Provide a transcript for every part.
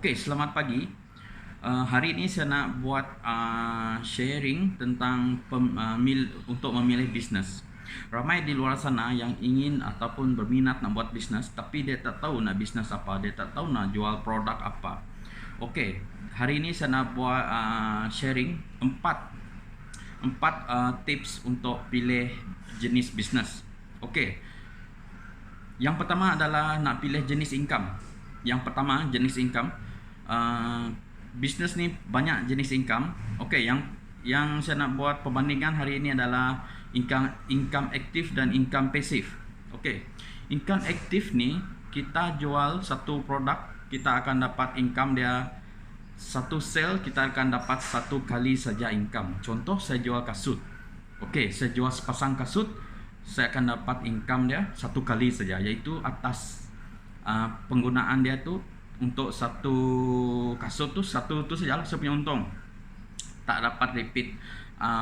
Okey, selamat pagi. Hari ini saya nak buat sharing tentang untuk memilih bisnes. Ramai di luar sana yang ingin ataupun berminat nak buat bisnes, tapi dia tak tahu nak bisnes apa, dia tak tahu nak jual produk apa. Okey, hari ini saya nak buat sharing empat tips untuk pilih jenis bisnes. Okey, yang pertama adalah nak pilih jenis income. Yang pertama jenis income. Bisnes ni banyak jenis income. Okey, yang saya nak buat perbandingan hari ini adalah income aktif dan income pasif. Okey, income aktif ni kita jual satu produk, kita akan dapat income dia satu sale, kita akan dapat satu kali saja income. Contoh saya jual kasut. Okey, saya jual sepasang kasut, saya akan dapat income dia satu kali saja, iaitu atas penggunaan dia tu. Untuk satu kasut tu satu tu sajalah saya punya untung, tak dapat repeat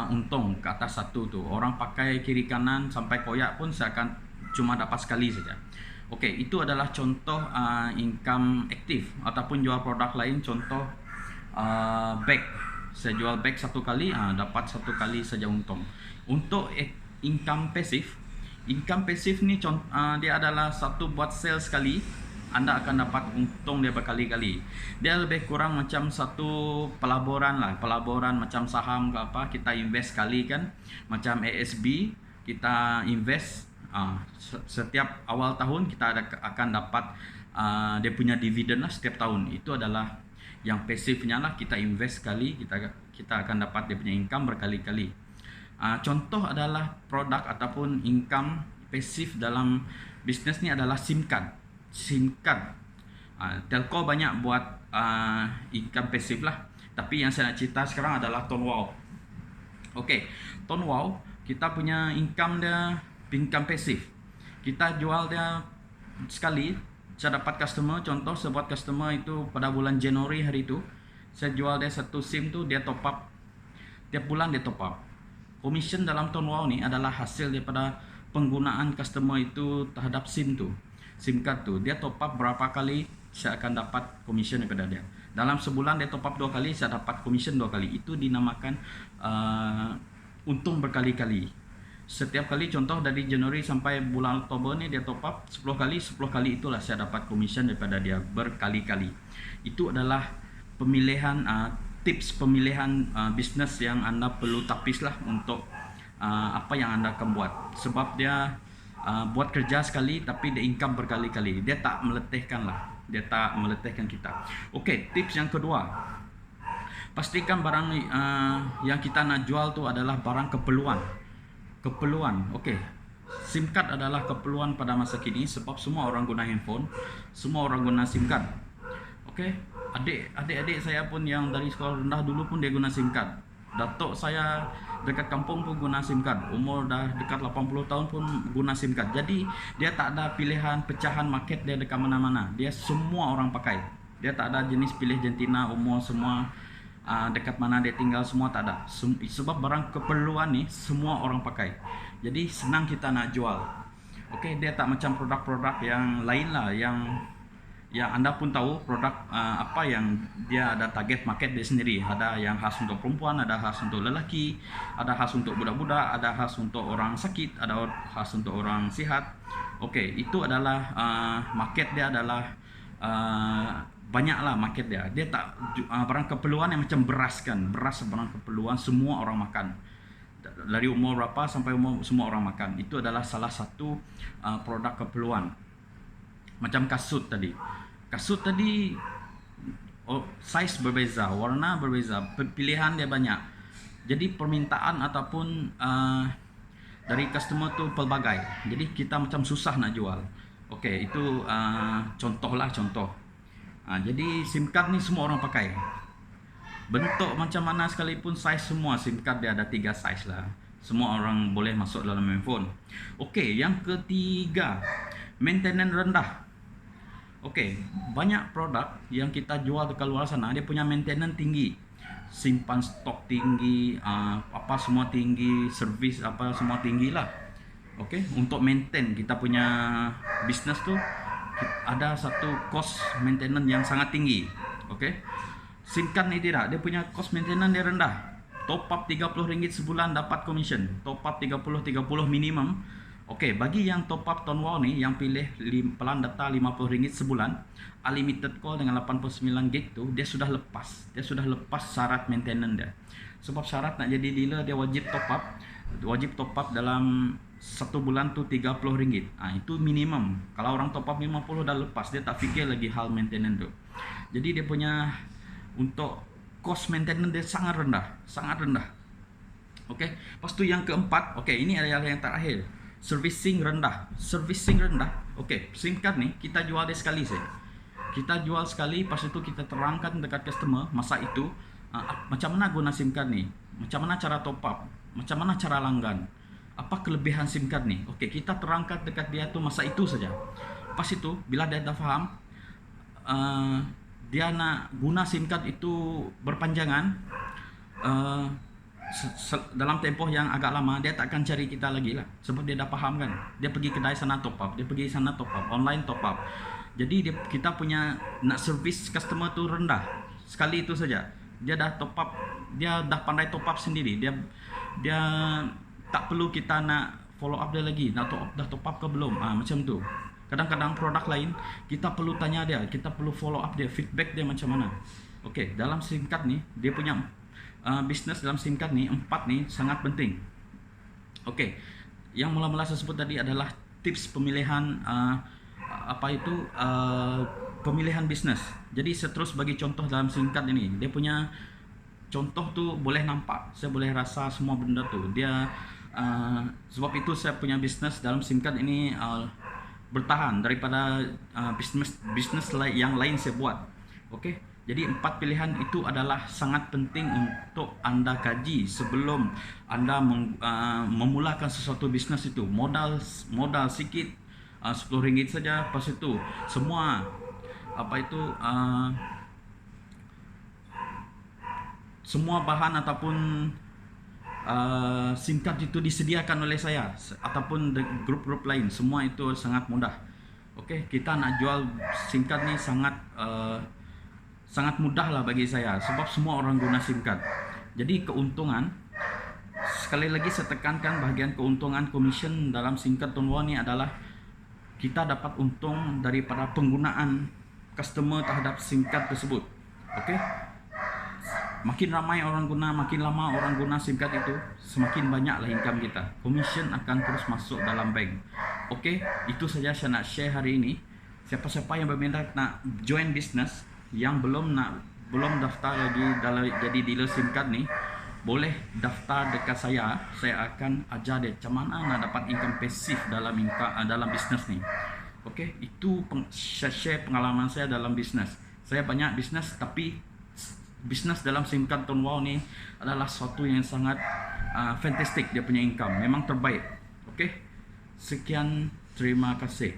untung ke atas satu tu. Orang pakai kiri kanan sampai koyak pun saya akan cuma dapat sekali saja. Okey, itu adalah contoh income aktif. Ataupun jual produk lain, contoh bag, saya jual bag satu kali, dapat satu kali saja untung. Untuk income pasif ni dia adalah satu buat sale sekali, anda akan dapat untung dia berkali-kali. Dia lebih kurang macam satu pelaburan lah, pelaburan macam saham ke apa, kita invest sekali kan. Macam ASB, kita invest setiap awal tahun kita akan dapat dia punya dividen lah setiap tahun. Itu adalah yang pasifnya lah, kita invest sekali, kita akan dapat dia punya income berkali-kali. Contoh adalah produk ataupun income pasif dalam bisnes ni adalah SIM card. Telco banyak buat income pasif lah, tapi yang saya nak cerita sekarang adalah ToneWow. Okey, ToneWow kita punya income dia income pasif. Kita jual dia sekali, saya dapat customer. Contoh saya buat customer itu pada bulan Januari hari itu, saya jual dia satu SIM tu, dia top up tiap bulan, dia top up. Commission dalam ToneWow ni adalah hasil daripada penggunaan customer itu terhadap SIM card tu. Dia top up berapa kali, saya akan dapat commission daripada dia. Dalam sebulan dia top up 2 kali, saya dapat commission 2 kali. Itu dinamakan untung berkali-kali. Setiap kali, contoh dari Januari sampai bulan Oktober ni dia top up 10 kali itulah saya dapat commission daripada dia berkali-kali. Itu adalah tips pemilihan bisnes yang anda perlu tapis lah untuk apa yang anda akan buat. Sebab dia buat kerja sekali tapi dia income berkali-kali. Dia tak meletihkan kita. Okey, tips yang kedua, pastikan barang yang kita nak jual tu adalah barang keperluan. Okey, SIM card adalah keperluan pada masa kini sebab semua orang guna handphone, semua orang guna SIM card. Okey, adik-adik saya pun yang dari sekolah rendah dulu pun dia guna SIM card. Datuk saya dekat kampung pun guna SIM card. Umur dah dekat 80 tahun pun guna SIM card. Jadi dia tak ada pilihan pecahan market dia dekat mana-mana. Dia semua orang pakai. Dia tak ada jenis pilih jantina, umur semua, dekat mana dia tinggal, semua tak ada. Sebab barang keperluan ni semua orang pakai. Jadi senang kita nak jual. Okey, dia tak macam produk-produk yang lain lah, yang anda pun tahu produk apa yang dia ada target market dia sendiri. Ada yang khas untuk perempuan, ada khas untuk lelaki, ada khas untuk budak-budak, ada khas untuk orang sakit, ada khas untuk orang sihat. Okey, itu adalah market dia adalah banyaklah market dia. Dia tak barang keperluan yang macam beras kan. Beras barang keperluan, semua orang makan. Dari umur berapa sampai umur semua orang makan. Itu adalah salah satu produk keperluan. Macam kasut tadi, size berbeza, warna berbeza, pilihan dia banyak. Jadi permintaan ataupun dari customer tu pelbagai. Jadi kita macam susah nak jual. Okey, itu contoh. Jadi SIM card ni semua orang pakai. Bentuk macam mana sekalipun, size semua SIM card dia ada 3 size lah. Semua orang boleh masuk dalam handphone. Okey, yang ketiga, maintenance rendah. Okey, banyak produk yang kita jual dekat luar sana dia punya maintenance tinggi. Simpan stok tinggi, apa semua tinggi, servis apa semua tinggi lah. Okey, untuk maintain kita punya bisnes tu ada satu cost maintenance yang sangat tinggi. Okey. SIM card ni tidak, dia punya cost maintenance dia rendah. Top up RM30 sebulan dapat commission. Top up 30 minimum. Okey, bagi yang top up Tone Wow ni yang pilih plan data RM50 sebulan, unlimited call dengan 89GB tu dia sudah lepas. Dia sudah lepas syarat maintenance dia. Sebab syarat nak jadi dealer dia wajib top up. Wajib top up dalam 1 bulan tu RM30. Itu minimum. Kalau orang top up 50 dah lepas, dia tak fikir lagi hal maintenance tu. Jadi dia punya untuk cost maintenance dia sangat rendah, sangat rendah. Okey. Lepas tu yang keempat, okey, ini adalah yang terakhir. Servicing rendah. Servicing rendah. Okey, SIM card ni kita jual dia sekali saja. Kita jual sekali, lepas itu kita terangkan dekat customer masa itu macam mana guna SIM card ni, macam mana cara top up, macam mana cara langgan, apa kelebihan SIM card ni. Okey, kita terangkan dekat dia tu masa itu saja. Lepas itu bila dia dah faham, dia nak guna SIM card itu berpanjangan, dalam tempoh yang agak lama, dia tak akan cari kita lagi lah. Sebab dia dah faham kan. Dia pergi kedai sana top up, dia pergi sana top up, online top up. Jadi kita punya nak service customer tu rendah. Sekali itu saja. Dia dah top up, dia dah pandai top up sendiri. Dia tak perlu kita nak follow up dia lagi. Dah top up ke belum? Macam tu. Kadang-kadang produk lain kita perlu tanya dia, kita perlu follow up dia, feedback dia macam mana. Okey, dalam SIM card ni dia punya bisnes dalam SIM card ni 4 ni sangat penting. Okey, yang mula-mula saya sebut tadi adalah tips pemilihan pemilihan bisnes. Jadi saya terus bagi contoh dalam SIM card ini. Dia punya contoh tu boleh nampak, saya boleh rasa semua benda tu. Dia sebab itu saya punya bisnes dalam SIM card ini bertahan daripada bisnes yang lain saya buat. Okey. Jadi 4 pilihan itu adalah sangat penting untuk anda kaji sebelum anda memulakan sesuatu bisnes itu. Modal sikit, RM10 saja. Lepas itu semua semua bahan ataupun SIM card itu disediakan oleh saya ataupun grup-grup lain. Semua itu sangat mudah. Okey, kita nak jual SIM card ni sangat mudah lah bagi saya sebab semua orang guna SIM card. Jadi keuntungan, sekali lagi saya tekankan bahagian keuntungan commission dalam SIM card Tone Wow ni adalah kita dapat untung daripada penggunaan customer terhadap SIM card tersebut. Okey, makin ramai orang guna, makin lama orang guna SIM card itu, semakin banyaklah income kita. Commission akan terus masuk dalam bank. Okey, itu saja saya nak share hari ini. Siapa-siapa yang berminat nak join business, yang belum daftar lagi jadi dealer SIM card ni, boleh daftar dekat saya. Saya akan ajar dia macam mana nak dapat income pasif dalam bisnes ni. Okey, itu share pengalaman saya dalam bisnes. Saya banyak bisnes, tapi bisnes dalam SIM card Tone Wow ni adalah sesuatu yang sangat fantastic. Dia punya income memang terbaik. Okey, sekian, terima kasih.